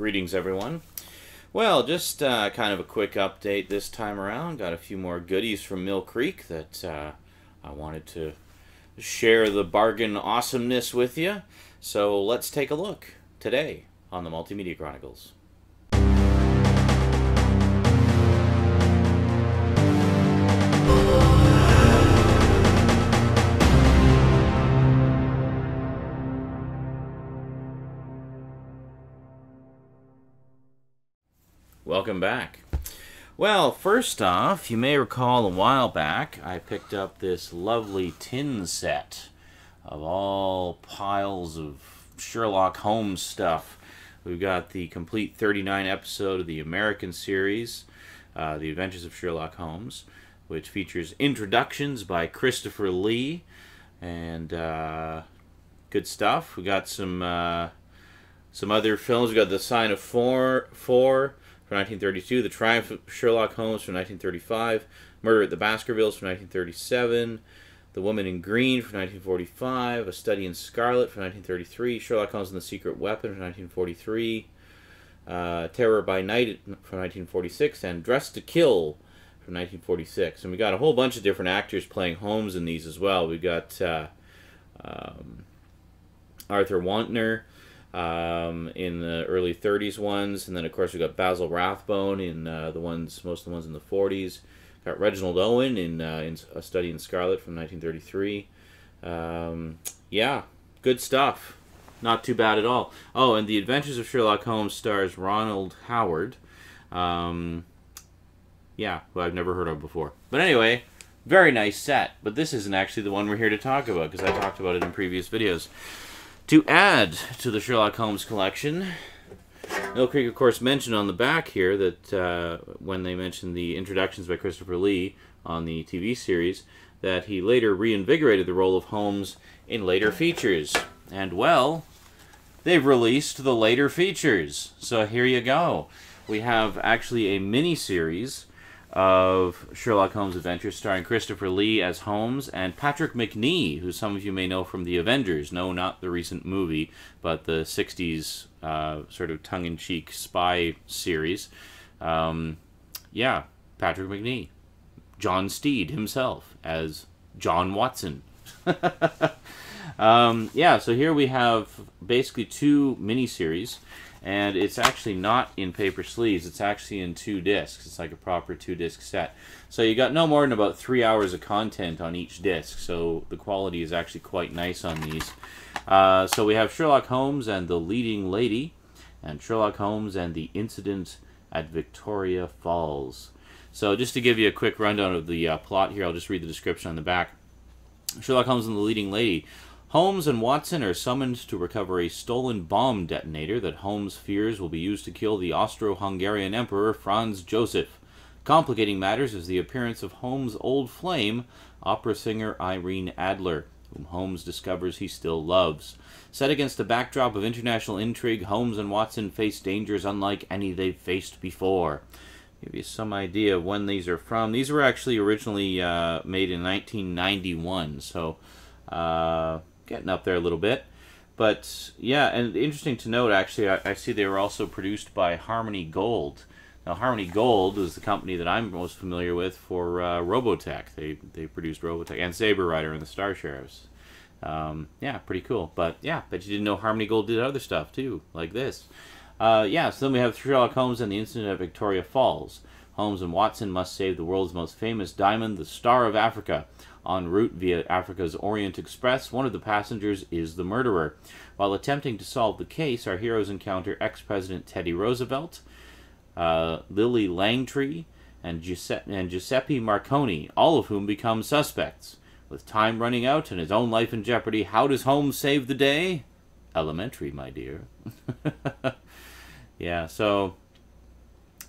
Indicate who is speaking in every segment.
Speaker 1: Greetings, everyone. Well, just kind of a quick update this time around. Got a few more goodies from Mill Creek that I wanted to share the bargain awesomeness with you. So let's take a look today on the Multimedia Chronicles. Welcome back. Well, first off, you may recall a while back I picked up this lovely tin set of all piles of Sherlock Holmes stuff. We've got the complete 39 episode of the American series, The Adventures of Sherlock Holmes, which features introductions by Christopher Lee, and good stuff. We got some other films. We got The Sign of Four from 1932, The Triumph of Sherlock Holmes from 1935, Murder at the Baskervilles from 1937, The Woman in Green from 1945, A Study in Scarlet from 1933, Sherlock Holmes and the Secret Weapon from 1943, Terror by Night from 1946, and Dressed to Kill from 1946. And we got a whole bunch of different actors playing Holmes in these as well. We got Arthur Wantner in the early 30s ones, and then of course we got Basil Rathbone in most of the ones in the 40s. Got Reginald Owen in A Study in Scarlet from 1933. Yeah, good stuff. Not too bad at all. Oh, and The Adventures of Sherlock Holmes stars Ronald Howard. Yeah, who I've never heard of before. But anyway, very nice set. But this isn't actually the one we're here to talk about, because I talked about it in previous videos. To add to the Sherlock Holmes collection, Mill Creek, of course, mentioned on the back here that when they mentioned the introductions by Christopher Lee on the TV series, that he later reinvigorated the role of Holmes in later features. And, well, they've released the later features. So here you go. We have actually a mini-series of Sherlock Holmes adventures starring Christopher Lee as Holmes and Patrick Macnee, who some of you may know from The Avengers. No, not the recent movie, but the 60s sort of tongue-in-cheek spy series. Yeah, Patrick Macnee. John Steed himself as John Watson. Yeah, so here we have basically two miniseries. And it's actually not in paper sleeves. It's actually in 2 discs. It's like a proper 2-disc set. So you got no more than about 3 hours of content on each disc. So the quality is actually quite nice on these. So we have Sherlock Holmes and the Leading Lady, and Sherlock Holmes and the Incident at Victoria Falls. So just to give you a quick rundown of the plot here, I'll just read the description on the back. Sherlock Holmes and the Leading Lady. Holmes and Watson are summoned to recover a stolen bomb detonator that Holmes fears will be used to kill the Austro-Hungarian Emperor Franz Joseph. Complicating matters is the appearance of Holmes' old flame, opera singer Irene Adler, whom Holmes discovers he still loves. Set against a backdrop of international intrigue, Holmes and Watson face dangers unlike any they've faced before. Give you some idea of when these are from. These were actually originally made in 1991, so getting up there a little bit. But yeah, and interesting to note, actually, I see they were also produced by Harmony Gold. Now, Harmony Gold is the company that I'm most familiar with for Robotech. They produced Robotech and Saber Rider and the Star Sheriffs. Yeah, pretty cool. But yeah, bet you didn't know Harmony Gold did other stuff too, like this. Yeah, so then we have Sherlock Holmes and the Incident at Victoria Falls. Holmes and Watson must save the world's most famous diamond, the Star of Africa. En route via Africa's Orient Express, one of the passengers is the murderer. While attempting to solve the case, our heroes encounter ex-President Teddy Roosevelt, Lily Langtry, and Giuseppe Marconi, all of whom become suspects. With time running out and his own life in jeopardy, how does Holmes save the day? Elementary, my dear. Yeah, so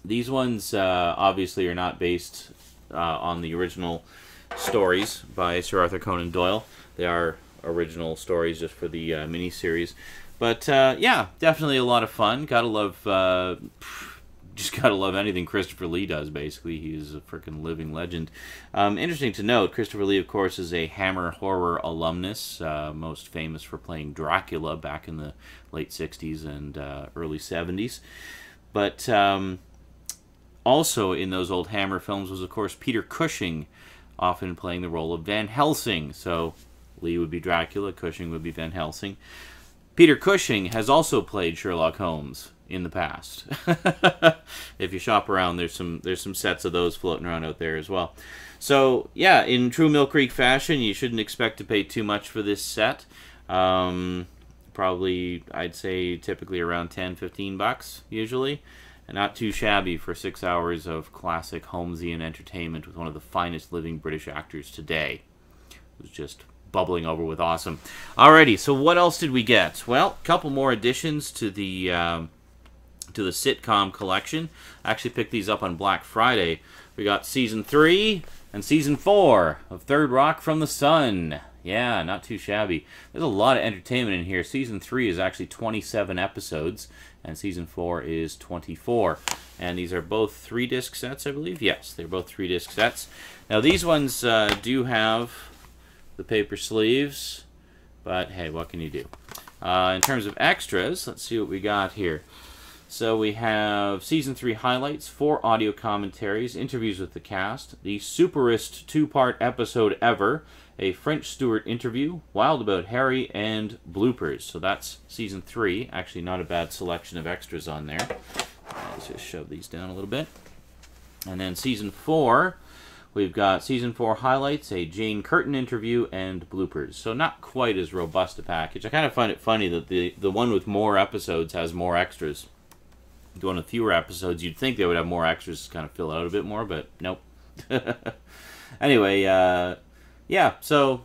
Speaker 1: these ones obviously are not based on the original stories by Sir Arthur Conan Doyle. They are original stories just for the mini-series. But yeah, definitely a lot of fun. Gotta love just gotta love anything Christopher Lee does, basically. He's a freaking living legend. Interesting to note, Christopher Lee, of course, is a Hammer horror alumnus, most famous for playing Dracula back in the late 60s and early 70s. But also in those old Hammer films was, of course, Peter Cushing, often playing the role of Van Helsing. So Lee would be Dracula, Cushing would be Van Helsing. Peter Cushing has also played Sherlock Holmes in the past. If you shop around, there's some sets of those floating around out there as well. So yeah, in true Mill Creek fashion, you shouldn't expect to pay too much for this set. Probably, I'd say, typically around 10-15 bucks usually. And not too shabby for 6 hours of classic Holmesian entertainment with one of the finest living British actors today. It was just bubbling over with awesome. Alrighty, so what else did we get? Well, a couple more additions to the sitcom collection. I actually picked these up on Black Friday. We got Season 3 and Season 4 of Third Rock from the Sun. Yeah, not too shabby. There's a lot of entertainment in here. Season 3 is actually 27 episodes, and Season 4 is 24. And these are both 3-disc sets, I believe. Yes, they're both 3-disc sets. Now, these ones do have the paper sleeves, but hey, what can you do? In terms of extras, let's see what we got here. So we have Season 3 highlights, 4 audio commentaries, interviews with the cast, the superest 2-part episode ever, a French Stewart interview, Wild About Harry, and bloopers. So that's Season 3. Actually, not a bad selection of extras on there. Let's just shove these down a little bit. And then Season 4, we've got Season 4 highlights, a Jane Curtin interview, and bloopers. So not quite as robust a package. I kind of find it funny that the one with more episodes has more extras. The one with fewer episodes, you'd think they would have more extras to kind of fill it out a bit more, but nope. Anyway, yeah, so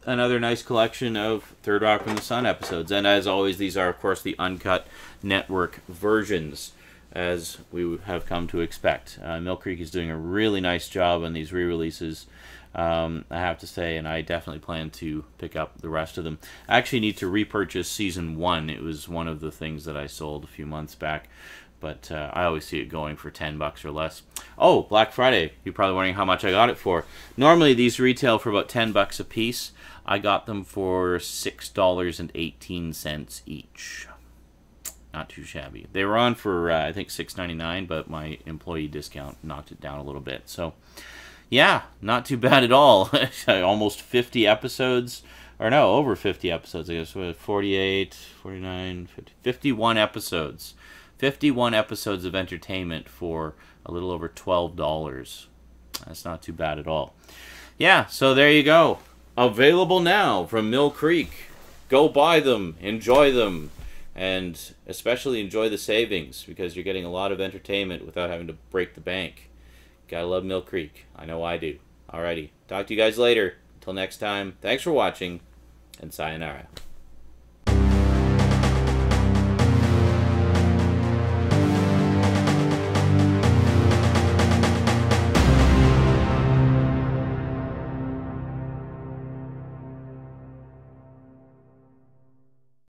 Speaker 1: another nice collection of Third Rock from the Sun episodes. And as always, these are, of course, the uncut network versions, as we have come to expect. Mill Creek is doing a really nice job on these re-releases, I have to say, and I definitely plan to pick up the rest of them. I actually need to repurchase Season 1. It was one of the things that I sold a few months back, but I always see it going for 10 bucks or less. Oh, Black Friday. You're probably wondering how much I got it for. Normally, these retail for about 10 bucks a piece. I got them for $6.18 each. Not too shabby. They were on for, I think, $6.99, but my employee discount knocked it down a little bit. So, yeah, not too bad at all. Almost 50 episodes. Or no, over 50 episodes, I guess. 48, 49, 50, 51 episodes. 51 episodes of entertainment for a little over $12. That's not too bad at all. Yeah, so there you go. Available now from Mill Creek. Go buy them, enjoy them, and especially enjoy the savings, because you're getting a lot of entertainment without having to break the bank. Gotta love Mill Creek. I know I do. Alrighty, talk to you guys later. Until next time, thanks for watching, and sayonara.